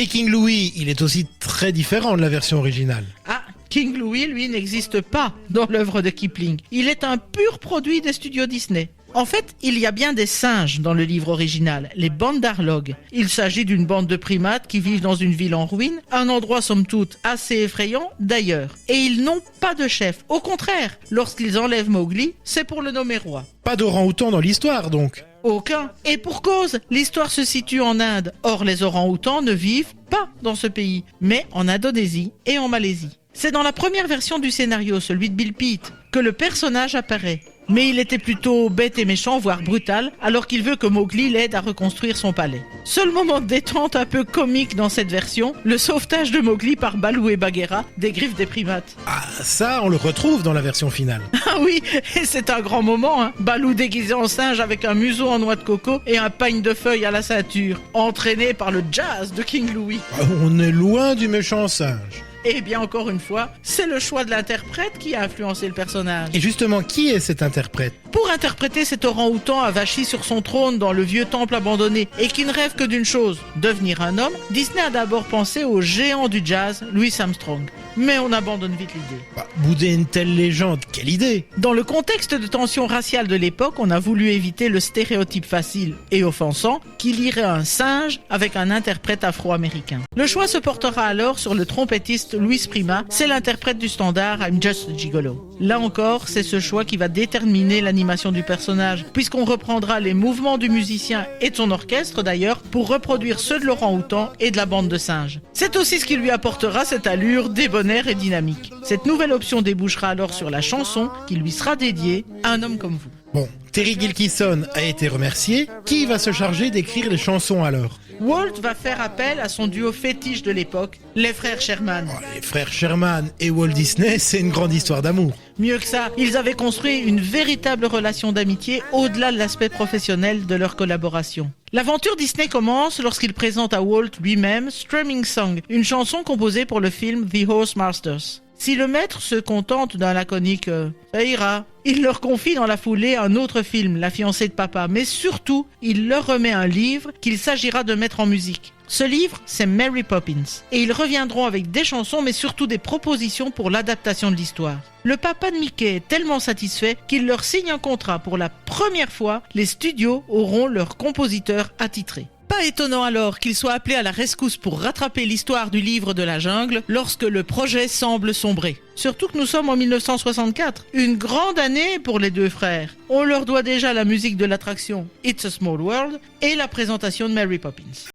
Et King Louie, il est aussi très différent de la version originale. Ah, King Louie, lui, n'existe pas dans l'œuvre de Kipling. Il est un pur produit des studios Disney. En fait, il y a bien des singes dans le livre original, les Bandarlog. Il s'agit d'une bande de primates qui vivent dans une ville en ruine, un endroit somme toute assez effrayant d'ailleurs. Et ils n'ont pas de chef. Au contraire, lorsqu'ils enlèvent Mowgli, c'est pour le nommer roi. Pas d'orang-outan dans l'histoire donc. Aucun. Et pour cause, l'histoire se situe en Inde. Or, les orang-outans ne vivent pas dans ce pays, mais en Indonésie et en Malaisie. C'est dans la première version du scénario, celui de Bill Peet, que le personnage apparaît. Mais il était plutôt bête et méchant, voire brutal, alors qu'il veut que Mowgli l'aide à reconstruire son palais. Seul moment de détente un peu comique dans cette version, le sauvetage de Mowgli par Baloo et Bagheera des griffes des primates. Ah, ça, on le retrouve dans la version finale. Ah oui, et c'est un grand moment, hein. Baloo déguisé en singe avec un museau en noix de coco et un pagne de feuilles à la ceinture, entraîné par le jazz de King Louie. On est loin du méchant singe. Et bien encore une fois, c'est le choix de l'interprète qui a influencé le personnage. Et justement, qui est cet interprète? Pour interpréter cet orang-outan avachi sur son trône dans le vieux temple abandonné et qui ne rêve que d'une chose, devenir un homme, Disney a d'abord pensé au géant du jazz, Louis Armstrong. Mais on abandonne vite l'idée. Bouder une telle légende, quelle idée! Dans le contexte de tension raciale de l'époque, on a voulu éviter le stéréotype facile et offensant qui lierait un singe avec un interprète afro-américain. Le choix se portera alors sur le trompettiste Louis Prima, c'est l'interprète du standard I'm Just a Gigolo. Là encore, c'est ce choix qui va déterminer l'animation du personnage, puisqu'on reprendra les mouvements du musicien et de son orchestre d'ailleurs pour reproduire ceux de l'orang-outan et de la bande de singes. C'est aussi ce qui lui apportera cette allure débonnaire et dynamique. Cette nouvelle option débouchera alors sur la chanson qui lui sera dédiée, Un homme comme vous. Bon, Terry Gilkyson a été remercié. Qui va se charger d'écrire les chansons alors? Walt va faire appel à son duo fétiche de l'époque, les frères Sherman. Les frères Sherman et Walt Disney, c'est une grande histoire d'amour. Mieux que ça, ils avaient construit une véritable relation d'amitié au-delà de l'aspect professionnel de leur collaboration. L'aventure Disney commence lorsqu'il présente à Walt lui-même Strumming Song, une chanson composée pour le film The Horse Masters. Si le maître se contente d'un laconique « ça ira », il leur confie dans la foulée un autre film, La fiancée de papa, mais surtout, il leur remet un livre qu'il s'agira de mettre en musique. Ce livre, c'est Mary Poppins, et ils reviendront avec des chansons, mais surtout des propositions pour l'adaptation de l'histoire. Le papa de Mickey est tellement satisfait qu'il leur signe un contrat. Pour la première fois, les studios auront leur compositeur attitré. Pas étonnant alors qu'il soit appelé à la rescousse pour rattraper l'histoire du livre de la jungle lorsque le projet semble sombrer. Surtout que nous sommes en 1964, une grande année pour les deux frères. On leur doit déjà la musique de l'attraction It's a Small World et la présentation de Mary Poppins.